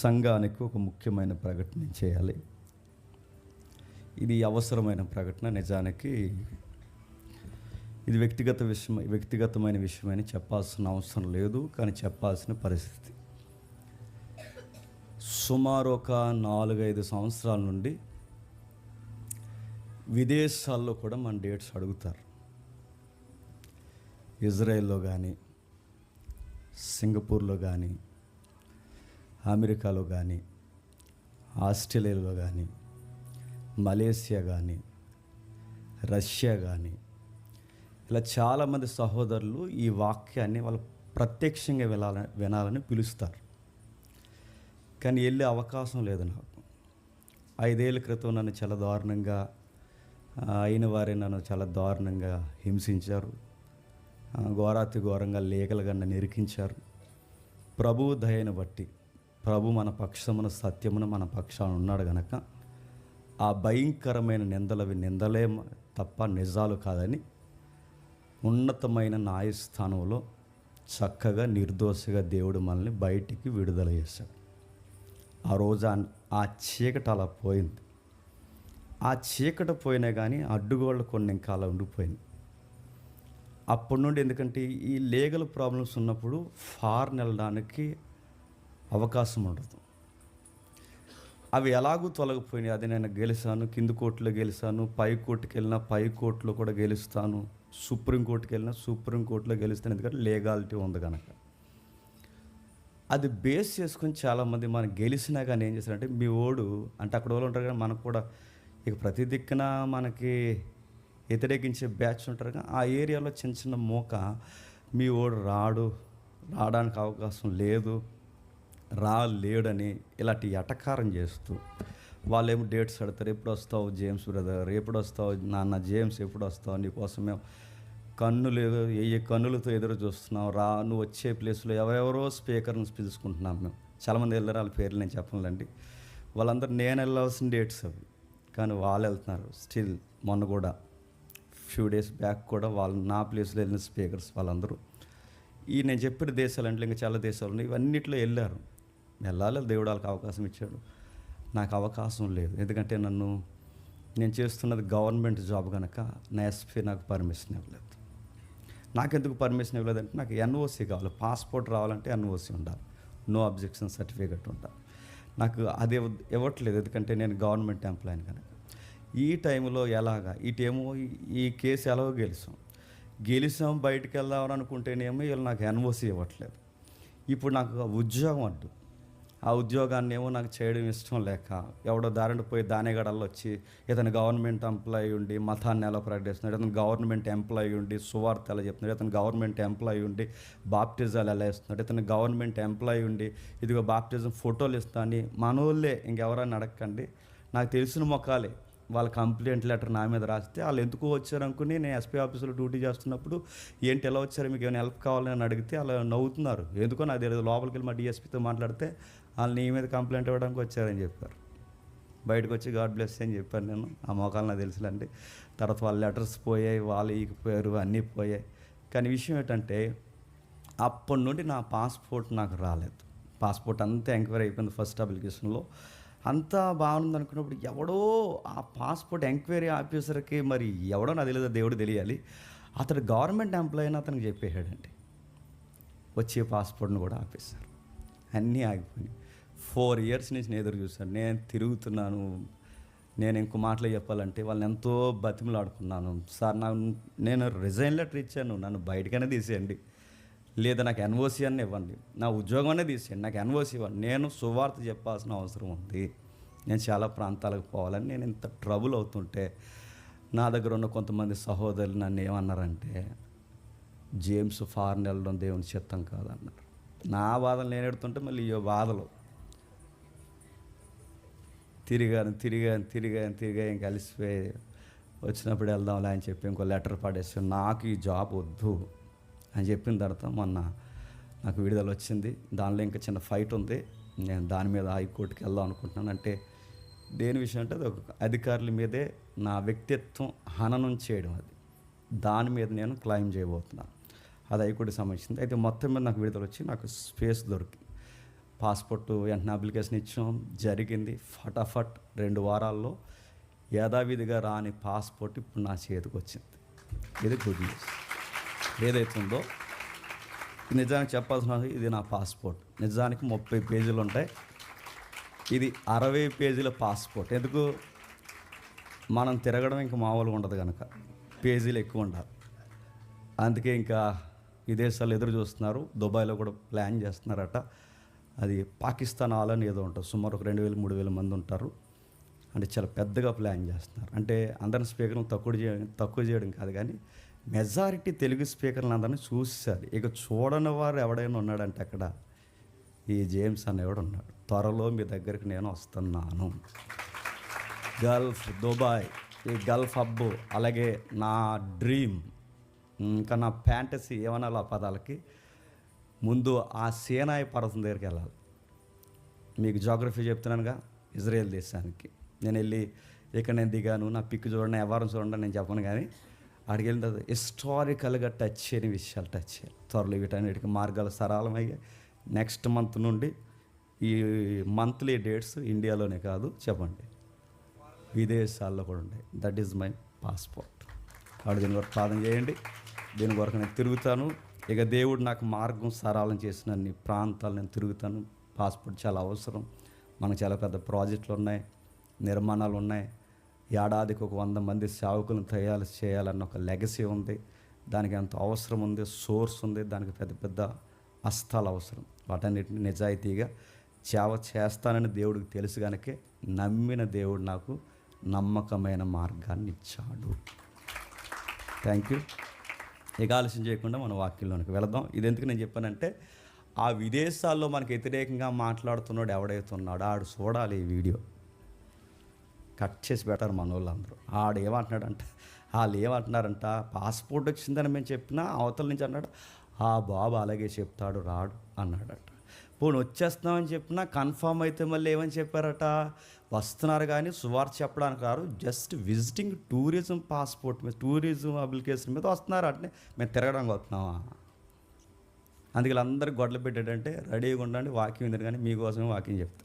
సంఘానికి ఒక ముఖ్యమైన ప్రకటన చేయాలి. ఇది అవసరమైన ప్రకటన. నిజానికి ఇది వ్యక్తిగతమైన విషయమని చెప్పాల్సిన అవసరం లేదు, కానీ చెప్పాల్సిన పరిస్థితి. సుమారు ఒక 4-5 సంవత్సరాల నుండి విదేశాల్లో కూడా మన డేట్స్ అడుగుతారు. ఇజ్రాయెల్లో కానీ, సింగపూర్లో కానీ, అమెరికాలో కానీ, ఆస్ట్రేలియాలో కానీ, మలేసియా కానీ, రష్యా కానీ, ఇలా చాలామంది సహోదరులు ఈ వాక్యాన్ని వాళ్ళు ప్రత్యక్షంగా వినాలని పిలుస్తారు. కానీ వెళ్ళే అవకాశం లేదు నాకు. 5 ఏళ్ళ క్రితం నన్ను చాలా దారుణంగా అయిన వారే నన్ను చాలా దారుణంగా హింసించారు. ఘోరాతి ఘోరంగా లేఖలుగా నన్ను ఇరికించారు. ప్రభువు దయను బట్టి ప్రభు మన పక్షమున సత్యమున మన పక్షాన ఉన్నాడు గనక ఆ భయంకరమైన నిందలవి నిందలే తప్ప నిజాలు కాదని ఉన్నతమైన న్యాయస్థానంలో చక్కగా నిర్దోషిగా దేవుడు మనల్ని బయటికి విడుదల చేశాడు. ఆ రోజు ఆ చీకటి అలా పోయింది. ఆ చీకటి పోయినా కానీ అడ్డుగోళ్ళు కొన్ని ఇంకా అలా ఉండిపోయింది. అప్పటి నుండి, ఎందుకంటే ఈ లీగల్ ప్రాబ్లమ్స్ ఉన్నప్పుడు ఫారెన్ వెళ్ళడానికి అవకాశం ఉండదు. అవి ఎలాగూ తొలగిపోయినాయి. అది నేను గెలిచాను, కింది కోర్టులో గెలిచాను, పై కోర్టుకి వెళ్ళినా పై కోర్టులో కూడా గెలుస్తాను, సుప్రీంకోర్టుకి వెళ్ళినా సుప్రీంకోర్టులో గెలుస్తాను, ఎందుకంటే లీగాలిటీ ఉంది కనుక. అది బేస్ చేసుకొని చాలామంది మనం గెలిచినా కానీ ఏం చేస్తారంటే, మీ ఓడు అంటే అక్కడ వాళ్ళు ఉంటారు కానీ మనకు కూడా ఇక ప్రతి దిక్కున మనకి వ్యతిరేకించే బ్యాచ్ ఉంటారు కానీ ఆ ఏరియాలో చిన్న చిన్న మూక, మీ ఓడు రావడానికి అవకాశం లేదు, లేడని ఇలాంటి ఎటకారం చేస్తూ వాళ్ళేమో డేట్స్ అడతారు. ఎప్పుడు వస్తావు జేమ్స్ బ్రదర్, ఎప్పుడు వస్తావు నాన్న జేమ్స్, ఎప్పుడు వస్తావు, నీకోసం మేము కన్నులతో ఎదురు చూస్తున్నాం, నువ్వు వచ్చే ప్లేస్లో ఎవరెవరో స్పీకర్ని పిలుచుకుంటున్నాం మేము. చాలామంది వెళ్ళారు, వాళ్ళ పేర్లు నేను చెప్పనులేండి. వాళ్ళందరూ నేను వెళ్ళాల్సిన డేట్స్ అవి, కానీ వాళ్ళు వెళ్తున్నారు. స్టిల్ మొన్న కూడా ఫ్యూ డేస్ బ్యాక్ కూడా వాళ్ళు నా ప్లేస్లో వెళ్ళిన స్పీకర్స్ వాళ్ళందరూ నేను చెప్పిన దేశాలు అంటే ఇంకా చాలా దేశాలు ఉన్నాయి, ఇవన్నిట్లో వెళ్ళారు. వెళ్ళాలి, దేవుడు వాళ్ళకి అవకాశం ఇచ్చాడు. నాకు అవకాశం లేదు, ఎందుకంటే నేను చేస్తున్నది గవర్నమెంట్ జాబ్ కనుక నా ఎస్పీ నాకు పర్మిషన్ ఇవ్వలేదు. నాకెందుకు పర్మిషన్ ఇవ్వలేదంటే, నాకు ఎన్ఓసి కావాలి, పాస్పోర్ట్ రావాలంటే ఎన్ఓసి ఉండాలి, నో అబ్జెక్షన్ సర్టిఫికేట్ ఉండాలి. నాకు అది ఇవ్వట్లేదు, ఎందుకంటే నేను గవర్నమెంట్ ఎంప్లాయీని కనుక. ఈ టైంలో ఇటేమో ఈ కేసు ఎలాగో గెలిచాం బయటికి వెళ్దామని అనుకుంటేనేమో వీళ్ళు నాకు ఎన్ఓసి ఇవ్వట్లేదు. ఇప్పుడు నాకు ఉద్యోగం అడ్డు. ఆ ఉద్యోగాన్ని ఏమో నాకు చేయడం ఇష్టం లేక ఎవడో దారిన పోయి దానేగడల్లో వచ్చి ఇతను గవర్నమెంట్ ఎంప్లాయీ ఉండి మతాన్ని ఎలా ప్రకటిస్తున్నాడు, ఇతను గవర్నమెంట్ ఎంప్లాయీ ఉండి సువార్త ఎలా చెప్తున్నాడు, ఇతను గవర్నమెంట్ ఎంప్లాయీ ఉండి బాప్టిజాలు ఎలా ఇస్తున్నాడు, ఇతను గవర్నమెంట్ ఎంప్లాయీ ఉండి ఇదిగో బాప్టిజం ఫోటోలు ఇస్తా అని మనోళ్ళే, ఇంకెవరైనా అడగకండి, నాకు తెలిసిన మొక్కాలే వాళ్ళ కంప్లైంట్ లెటర్ నా మీద రాస్తే వాళ్ళు ఎందుకు వచ్చారు అనుకుని నేను ఎస్పీ ఆఫీసులో డ్యూటీ చేస్తున్నప్పుడు ఏంటి ఎలా వచ్చారు, మీకు ఏమైనా హెల్ప్ కావాలని అడిగితే అలా నవ్వుతున్నారు. ఎందుకో నాకు తెలియదు. లోపలికి వెళ్ళి మా డిఎస్పీతో మాట్లాడితే వాళ్ళు నీ మీద కంప్లైంట్ ఇవ్వడానికి వచ్చారని చెప్పారు. బయటకు వచ్చి గాడ్ బ్లెస్ అని చెప్పాను నేను. ఆ మోకాలు నాకు తెలుసులండి. తర్వాత వాళ్ళ లెటర్స్ పోయాయి, వాళ్ళు ఈకిపోయారు, అన్నీ పోయాయి. కానీ విషయం ఏంటంటే, అప్పటి నుండి నా పాస్పోర్ట్ నాకు రాలేదు. పాస్పోర్ట్ అంతా ఎంక్వైరీ అయిపోయింది ఫస్ట్ అప్లికేషన్లో, అంతా బాగుంది అనుకున్నప్పుడు ఎవడో ఆ పాస్పోర్ట్ ఎంక్వైరీ ఆఫీసర్కి మరి ఎవడో నాకు తెలియదు, దేవుడు తెలియాలి, అతడు గవర్నమెంట్ ఎంప్లాయీ అని అతనికి చెప్పేశాడండి. వచ్చే పాస్పోర్ట్ని కూడా ఆపేశారు. అన్నీ ఆగిపోయినాయి. 4 years నుంచి నేను ఎదురు చూశాను. నేను తిరుగుతున్నాను. నేను ఇంకో మాటలు చెప్పాలంటే వాళ్ళని ఎంతో బతిమలాడుకున్నాను. సార్ నేను రిజైన్ లెటర్ ఇచ్చాను, నన్ను బయటకైనా తీసేయండి, లేదా నాకు ఎన్ఓసి అన్నీ ఇవ్వండి, నా ఉద్యోగం అనేది తీసేయండి, నాకు ఎన్ఓసి ఇవ్వండి, నేను సువార్త చెప్పాల్సిన అవసరం ఉంది, నేను చాలా ప్రాంతాలకు పోవాలని నేను ఇంత ట్రబుల్ అవుతుంటే నా దగ్గర ఉన్న కొంతమంది సహోదరులు నన్ను ఏమన్నారంటే, జేమ్స్ ఫారెన్ వెళ్ళడం దేవుని చిత్తం కాదన్నారు. నా బాధలు నేను ఎడుతుంటే మళ్ళీ ఈ బాధలు తిరిగా ఇంకా కలిసిపోయి వచ్చినప్పుడు వెళ్దాంలే అని చెప్పి ఇంకో లెటర్ పడేసి నాకు ఈ జాబ్ వద్దు అని చెప్పిన తర్వాత మొన్న నాకు విడుదల వచ్చింది. దానిలో ఇంకా చిన్న ఫైట్ ఉంది, నేను దాని మీద హైకోర్టుకి వెళ్దాం అనుకుంటున్నాను. అంటే దేని విషయం అంటే అది ఒక అధికారుల మీదే నా వ్యక్తిత్వం హననం చేయడం, దాని మీద నేను క్లెయిమ్ చేయబోతున్నాను. అది హైకోర్టుకి సంబంధించింది. అయితే మొత్తం మీద నాకు విడుదల వచ్చి నాకు స్పేస్ దొరికింది. పాస్పోర్ట్ వెంటనే అప్లికేషన్ ఇచ్చాం, జరిగింది. ఫటాఫట్ 2 వారాల్లో యథావిధిగా రాని పాస్పోర్ట్ ఇప్పుడు నా చేతికి వచ్చింది. ఇది గుడ్ న్యూస్. ఏదైతే ఉందో నిజానికి చెప్పాల్సిన ఇది నా పాస్పోర్ట్. నిజానికి 30 పేజీలు ఉంటాయి, ఇది 60 పేజీల పాస్పోర్ట్. ఎందుకు? మనం తిరగడం ఇంకా మామూలుగా ఉండదు కనుక పేజీలు ఎక్కువ ఉండాలి. అందుకే ఇంకా విదేశాలు ఎదురు చూస్తున్నారు. దుబాయ్లో కూడా ప్లాన్ చేస్తున్నారట. అది పాకిస్తాన్ హాల్ అని ఏదో ఉంటుంది, సుమారు ఒక 2000-3000 మంది ఉంటారు. అంటే చాలా పెద్దగా ప్లాన్ చేస్తున్నారు. అంటే అందరిని స్పీకర్లు తక్కువ చేయడం కాదు, కానీ మెజారిటీ తెలుగు స్పీకర్లు అందరినీ చూసేసారు. ఇక చూడని వారు ఎవడైనా ఉన్నాడంటే అక్కడ ఈ జేమ్స్ అనేవాడు ఉన్నాడు. త్వరలో మీ దగ్గరికి నేను వస్తున్నాను. గల్ఫ్, దుబాయ్, ఈ గల్ఫ్ హబ్బు, అలాగే నా డ్రీమ్, ఇంకా నా ఫ్యాంటసీ ఏమనాలి ఆ పదాలకి, ముందు ఆ సీనాయి పర్వతం దగ్గరికి వెళ్ళాలి. మీకు జోగ్రఫీ చెప్తున్నానుగా, ఇజ్రాయెల్ దేశానికి నేను వెళ్ళి ఇక్కడ నేను దిగాను, నా పిక్ చూడండి, ఎవరిని చూడండి నేను చెప్పను, కానీ అక్కడికి వెళ్ళిన తర్వాత హిస్టారికల్గా టచ్ చేయని విషయాలు టచ్ చేయాలి. త్వరలో వీటన్నిటికీ మార్గాలు సరళమయ్యాయి. నెక్స్ట్ మంత్ నుండి ఈ మంత్లీ డేట్స్ ఇండియాలోనే కాదు, చెప్పండి, విదేశాల్లో కూడా ఉంటాయి. That is my passport. కాబట్టి దీని వరకు ప్రార్థన చేయండి. దీని వరకు నేను తిరుగుతాను. ఇక దేవుడు నాకు మార్గం సరళం చేసిన అన్ని ప్రాంతాలు నేను తిరుగుతాను. పాస్పోర్ట్ చాలా అవసరం. మనకు చాలా పెద్ద ప్రాజెక్టులు ఉన్నాయి, నిర్మాణాలు ఉన్నాయి. ఏడాదికి ఒక 100 మంది సేవకులను తయారు చేయాలన్న ఒక లెగసీ ఉంది. దానికి ఎంత అవసరం ఉంది, సోర్స్ ఉంది, దానికి పెద్ద పెద్ద హస్తాలు అవసరం. వాటన్నిటిని నిజాయితీగా సేవ చేస్తానని దేవుడికి తెలుసు కనుకే నమ్మిన దేవుడు నాకు నమ్మకమైన మార్గాన్ని ఇచ్చాడు. Thank you. ఇక ఆలస్యం చేయకుండా మన వాక్యంలోనికి వెళదాం. ఇది ఎందుకు నేను చెప్పానంటే, ఆ విదేశాల్లో మనకు వ్యతిరేకంగా మాట్లాడుతున్నాడు ఎవడైతే ఉన్నాడో ఆడు చూడాలి ఈ వీడియో. కట్ చేసి పెట్టారు మన వాళ్ళందరూ. ఆడు ఏమంటున్నాడంట, వాళ్ళు ఏమంటున్నారంట, పాస్పోర్ట్ వచ్చిందని మేము చెప్పినా అవతల నుంచి అన్నాడు, ఆ బాబు అలాగే చెప్తాడు రాడు అన్నాడట. పోనీ వచ్చేస్తున్నామని చెప్పినా కన్ఫామ్ అయితే మళ్ళీ ఏమని చెప్పారట, వస్తున్నారు కానీ సువార్త చెప్పడానికి రారు, జస్ట్ విజిటింగ్ టూరిజం పాస్పోర్ట్ మీద, టూరిజం అప్లికేషన్ మీద వస్తున్నారు. అంటే మేము తిరగడానికి వస్తున్నామా? అందుకే అందరికి గొడవలు పెట్టాడంటే రెడీగా ఉండండి, వాక్యం ఉంది కానీ మీకోసమే వాక్యం చెప్తా.